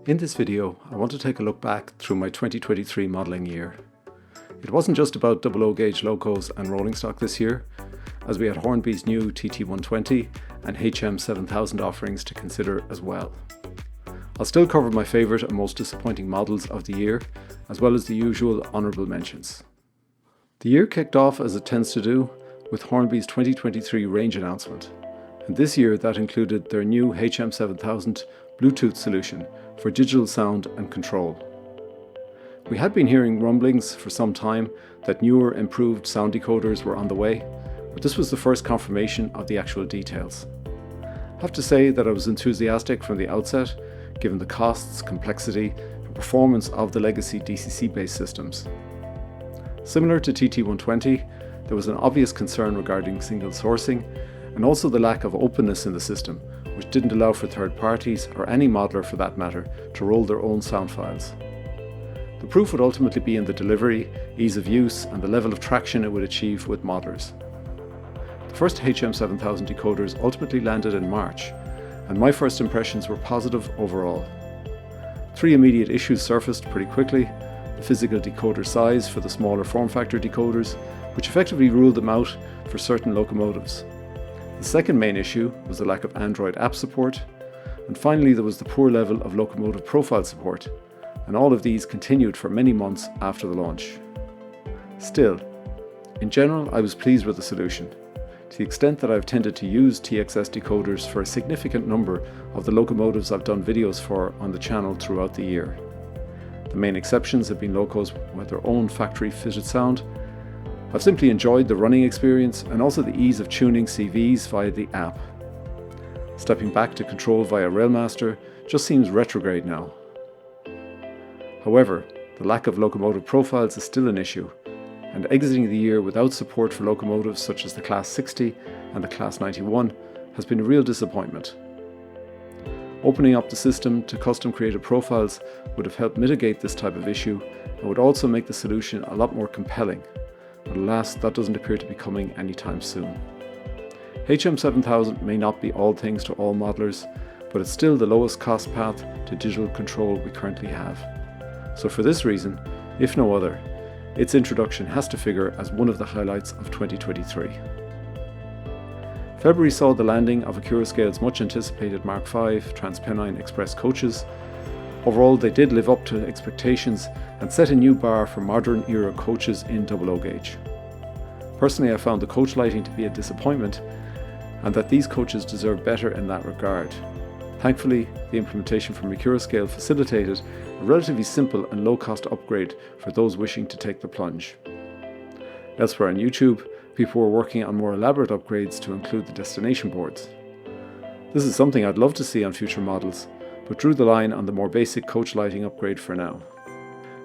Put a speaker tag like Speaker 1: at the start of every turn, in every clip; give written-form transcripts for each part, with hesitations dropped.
Speaker 1: In this video, I want to take a look back through my 2023 modelling year. It wasn't just about 00 gauge Locos and rolling stock this year, as we had Hornby's new TT120 and HM7000 offerings to consider as well. I'll still cover my favourite and most disappointing models of the year, as well as the usual honourable mentions. The year kicked off, as it tends to do, with Hornby's 2023 range announcement, and this year that included their new HM7000 Bluetooth solution for digital sound and control. We had been hearing rumblings for some time that newer, improved sound decoders were on the way, but this was the first confirmation of the actual details. I have to say that I was enthusiastic from the outset, given the costs, complexity, and performance of the legacy DCC-based systems. Similar to TT120, there was an obvious concern regarding single sourcing, and also the lack of openness in the system, which didn't allow for third parties, or any modeler for that matter, to roll their own sound files. The proof would ultimately be in the delivery, ease of use, and the level of traction it would achieve with modelers. The first HM7000 decoders ultimately landed in March, and my first impressions were positive overall. 3 immediate issues surfaced pretty quickly: the physical decoder size for the smaller form factor decoders, which effectively ruled them out for certain locomotives. The second main issue was the lack of Android app support, and finally there was the poor level of locomotive profile support, and all of these continued for many months after the launch. Still, in general, I was pleased with the solution, to the extent that I've tended to use TXS decoders for a significant number of the locomotives I've done videos for on the channel throughout the year. The main exceptions have been Locos with their own factory fitted sound. I've simply enjoyed the running experience and also the ease of tuning CVs via the app. Stepping back to control via Railmaster just seems retrograde now. However, the lack of locomotive profiles is still an issue, and exiting the year without support for locomotives such as the Class 60 and the Class 91 has been a real disappointment. Opening up the system to custom created profiles would have helped mitigate this type of issue and would also make the solution a lot more compelling. But alas, that doesn't appear to be coming anytime soon. HM7000 may not be all things to all modelers, but it's still the lowest cost path to digital control we currently have. So for this reason, if no other, its introduction has to figure as one of the highlights of 2023. February saw the landing of Accurascale's much anticipated Mark V Transpennine Express coaches. Overall, they did live up to expectations and set a new bar for modern era coaches in 00 gauge. Personally, I found the coach lighting to be a disappointment, and that these coaches deserve better in that regard. Thankfully, the implementation from Accurascale facilitated a relatively simple and low-cost upgrade for those wishing to take the plunge. Elsewhere on YouTube, people were working on more elaborate upgrades to include the destination boards. This is something I'd love to see on future models, but drew the line on the more basic coach lighting upgrade for now.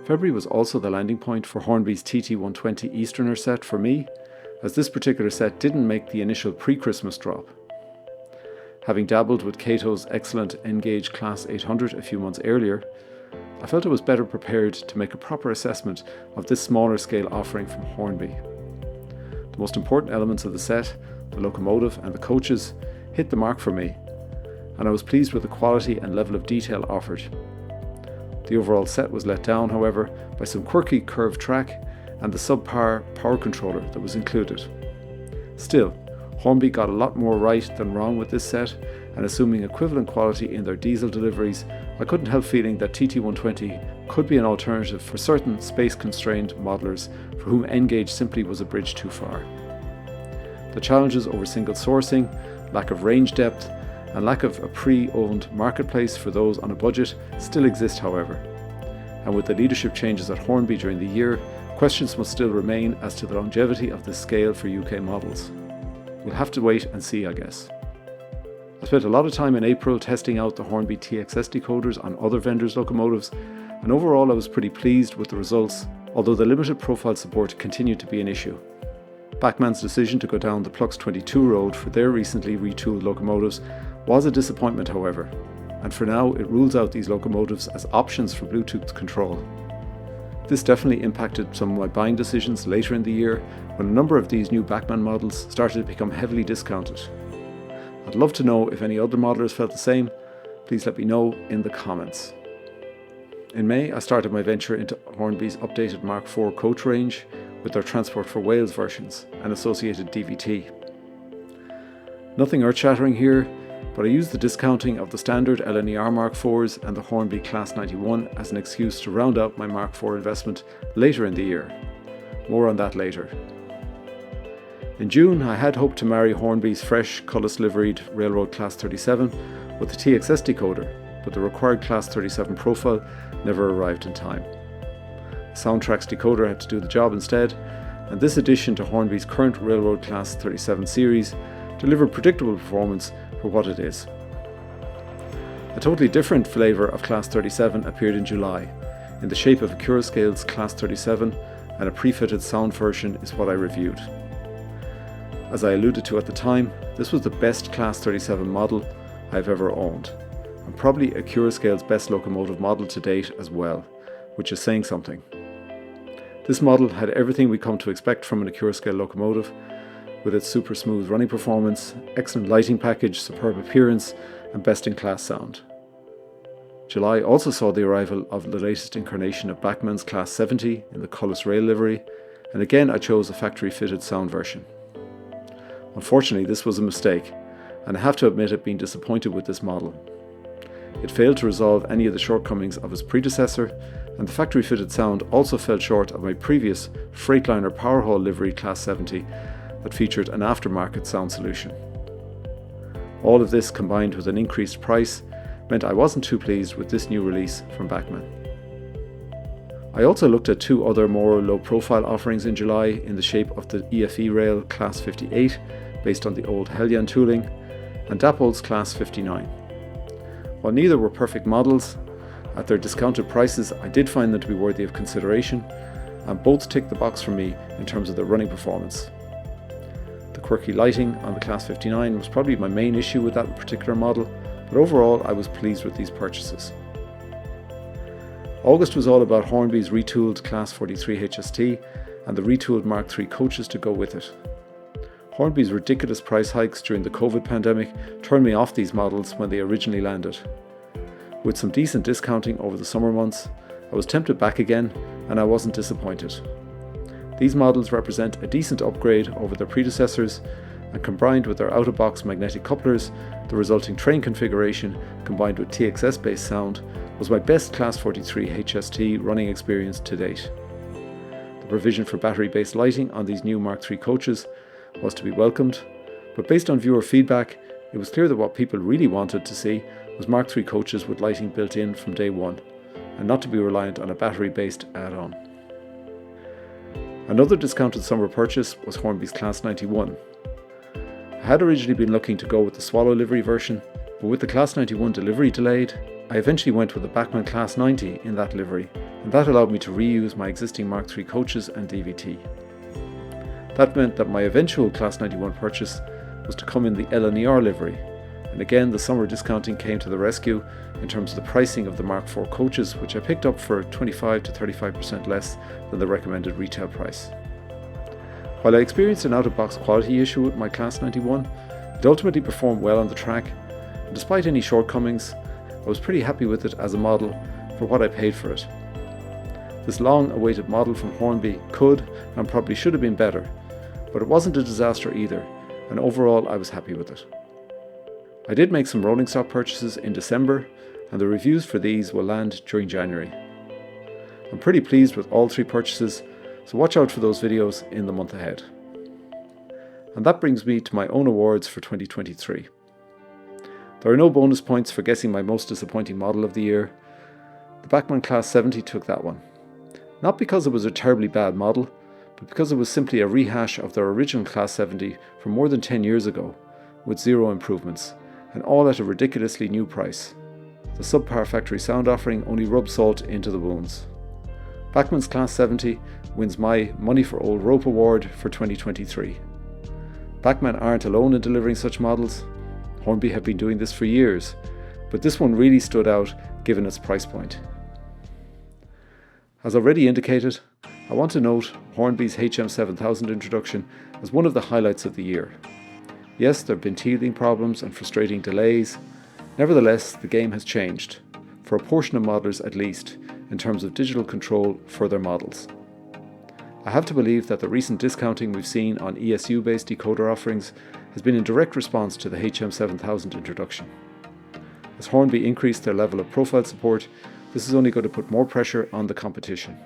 Speaker 1: February was also the landing point for Hornby's TT120 Easterner set for me, as this particular set didn't make the initial pre-Christmas drop. Having dabbled with Cato's excellent N-Gauge Class 800 a few months earlier, I felt I was better prepared to make a proper assessment of this smaller scale offering from Hornby. The most important elements of the set, the locomotive and the coaches, hit the mark for me, and I was pleased with the quality and level of detail offered. The overall set was let down, however, by some quirky curved track and the subpar power controller that was included. Still, Hornby got a lot more right than wrong with this set, and assuming equivalent quality in their diesel deliveries, I couldn't help feeling that TT120 could be an alternative for certain space-constrained modelers for whom N-Gauge simply was a bridge too far. The challenges over single sourcing, lack of range depth, and lack of a pre-owned marketplace for those on a budget still exist, however. And with the leadership changes at Hornby during the year, questions must still remain as to the longevity of this scale for UK models. We'll have to wait and see, I guess. I spent a lot of time in April testing out the Hornby TXS decoders on other vendors' locomotives, and overall I was pretty pleased with the results, although the limited profile support continued to be an issue. Bachmann's decision to go down the Plux 22 road for their recently retooled locomotives was a disappointment, however, and for now it rules out these locomotives as options for Bluetooth control. This definitely impacted some of my buying decisions later in the year when a number of these new Bachmann models started to become heavily discounted. I'd love to know if any other modelers felt the same, Please let me know in the comments. In May, I started my venture into Hornby's updated Mark IV coach range with their Transport for Wales versions and associated DVT. Nothing earth-shattering here, but I used the discounting of the standard LNER Mark IVs and the Hornby Class 91 as an excuse to round out my Mark IV investment later in the year. More on that later. In June, I had hoped to marry Hornby's fresh, colourless liveried Railroad Class 37 with the TXS decoder, but the required Class 37 profile never arrived in time. The Soundtrax decoder had to do the job instead, and this addition to Hornby's current Railroad Class 37 series delivered predictable performance for what it is. A totally different flavour of Class 37 appeared in July, in the shape of Accurascale's Class 37, and a pre-fitted sound version is what I reviewed. As I alluded to at the time, this was the best Class 37 model I've ever owned, and probably Accurascale's best locomotive model to date as well, which is saying something. This model had everything we come to expect from an Accurascale locomotive, with its super smooth running performance, excellent lighting package, superb appearance, and best-in-class sound. July also saw the arrival of the latest incarnation of Bachmann's Class 70 in the colourless rail livery, and again I chose a factory-fitted sound version. Unfortunately, this was a mistake, and I have to admit I've been disappointed with this model. It failed to resolve any of the shortcomings of its predecessor, and the factory-fitted sound also fell short of my previous Freightliner Powerhaul livery Class 70 that featured an aftermarket sound solution. All of this combined with an increased price meant I wasn't too pleased with this new release from Bachmann. I also looked at two other more low-profile offerings in July in the shape of the EFE Rail Class 58 based on the old Hellion tooling and Dapol's Class 59. While neither were perfect models, at their discounted prices I did find them to be worthy of consideration, and both ticked the box for me in terms of their running performance. The quirky lighting on the Class 59 was probably my main issue with that particular model, but overall I was pleased with these purchases. August was all about Hornby's retooled Class 43 HST and the retooled Mark III coaches to go with it. Hornby's ridiculous price hikes during the COVID pandemic turned me off these models when they originally landed. With some decent discounting over the summer months, I was tempted back again, and I wasn't disappointed. These models represent a decent upgrade over their predecessors, and combined with their out-of-box magnetic couplers, the resulting train configuration combined with TXS based sound was my best Class 43 HST running experience to date. The provision for battery-based lighting on these new Mark III coaches was to be welcomed, but based on viewer feedback, it was clear that what people really wanted to see was Mark III coaches with lighting built in from day one, and not to be reliant on a battery-based add-on. Another discounted summer purchase was Hornby's Class 91. I had originally been looking to go with the Swallow livery version, but with the Class 91 delivery delayed, I eventually went with the Bachmann Class 90 in that livery, and that allowed me to reuse my existing Mark III coaches and DVT. That meant that my eventual Class 91 purchase was to come in the LNER livery, and again the summer discounting came to the rescue in terms of the pricing of the Mark IV coaches, which I picked up for 25 to 35% less than the recommended retail price. While I experienced an out-of-box quality issue with my Class 91, it ultimately performed well on the track, and despite any shortcomings, I was pretty happy with it as a model for what I paid for it. This long-awaited model from Hornby could and probably should have been better, but it wasn't a disaster either, and overall I was happy with it. I did make some rolling stock purchases in December, and the reviews for these will land during January. I'm pretty pleased with all three purchases, so watch out for those videos in the month ahead. And that brings me to my own awards for 2023. There are no bonus points for guessing my most disappointing model of the year. The Bachmann Class 70 took that one. Not because it was a terribly bad model, but because it was simply a rehash of their original Class 70 from more than 10 years ago, with zero improvements, and all at a ridiculously new price. The subpar factory sound offering only rubbed salt into the wounds. Bachmann's Class 70 wins my Money for Old Rope award for 2023. Bachmann aren't alone in delivering such models. Hornby have been doing this for years, but this one really stood out given its price point. As already indicated, I want to note Hornby's HM7000 introduction as one of the highlights of the year. Yes, there have been teething problems and frustrating delays, Nevertheless, the game has changed, for a portion of modelers at least, in terms of digital control for their models. I have to believe that the recent discounting we've seen on ESU-based decoder offerings has been in direct response to the HM7000 introduction. As Hornby increased their level of profile support, this is only going to put more pressure on the competition.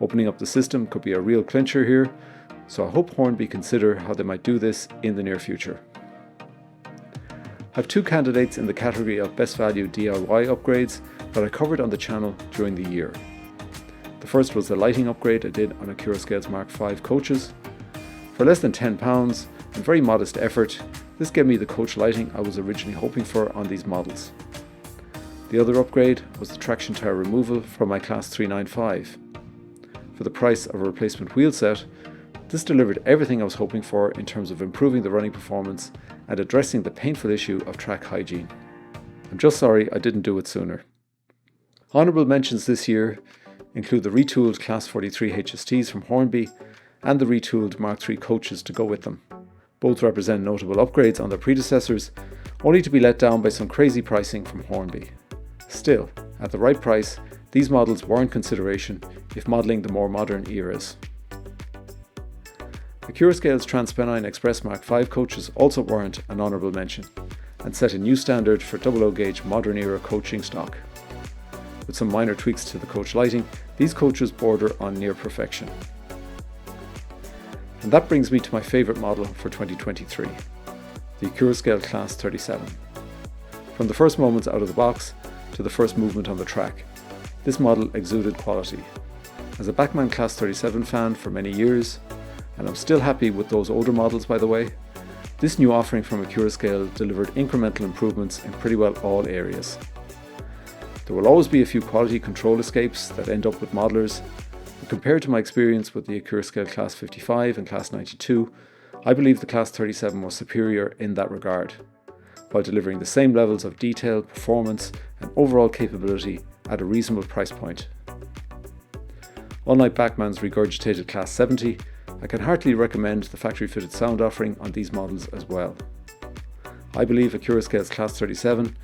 Speaker 1: Opening up the system could be a real clincher here, so I hope Hornby consider how they might do this in the near future. I have two candidates in the category of best value DIY upgrades that I covered on the channel during the year. The first was the lighting upgrade I did on Accurascale's Mark V coaches. For less than £10 and very modest effort, this gave me the coach lighting I was originally hoping for on these models. The other upgrade was the traction tower removal from my Class 395. For the price of a replacement wheel set, this delivered everything I was hoping for in terms of improving the running performance and addressing the painful issue of track hygiene. I'm just sorry I didn't do it sooner. Honourable mentions this year include the retooled Class 43 HSTs from Hornby and the retooled Mark III coaches to go with them. Both represent notable upgrades on their predecessors, only to be let down by some crazy pricing from Hornby. Still, at the right price, these models warrant consideration if modelling the more modern eras. Accurascale's Transpennine Express Mark V coaches also warrant an honourable mention and set a new standard for 00 gauge modern era coaching stock. With some minor tweaks to the coach lighting, these coaches border on near perfection. And that brings me to my favourite model for 2023, the Accurascale Class 37. From the first moments out of the box to the first movement on the track, this model exuded quality. As a Bachmann Class 37 fan for many years, and I'm still happy with those older models by the way, this new offering from Accurascale delivered incremental improvements in pretty well all areas. There will always be a few quality control escapes that end up with modelers, but compared to my experience with the Accurascale Class 55 and Class 92, I believe the Class 37 was superior in that regard, while delivering the same levels of detail, performance and overall capability at a reasonable price point. Unlike Bachmann's regurgitated Class 70, I can heartily recommend the factory-fitted sound offering on these models as well. I believe Accurascale's Class 37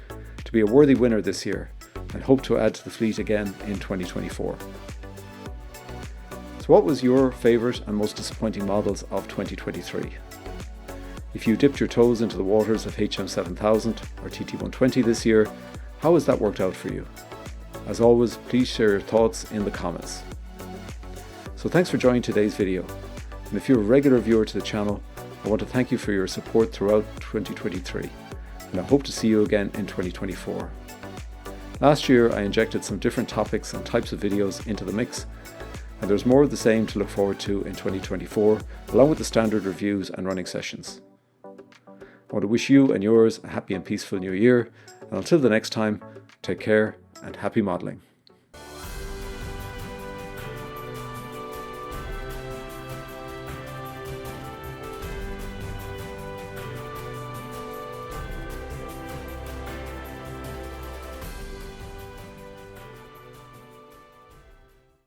Speaker 1: to be a worthy winner this year and hope to add to the fleet again in 2024. So what was your favourite and most disappointing models of 2023? If you dipped your toes into the waters of HM7000 or TT120 this year, how has that worked out for you? As always, please share your thoughts in the comments. So thanks for joining today's video. And if you're a regular viewer to the channel, I want to thank you for your support throughout 2023, and I hope to see you again in 2024. Last year I injected some different topics and types of videos into the mix, and there's more of the same to look forward to in 2024, along with the standard reviews and running sessions. I want to wish you and yours a happy and peaceful new year, and until the next time, take care and happy modelling.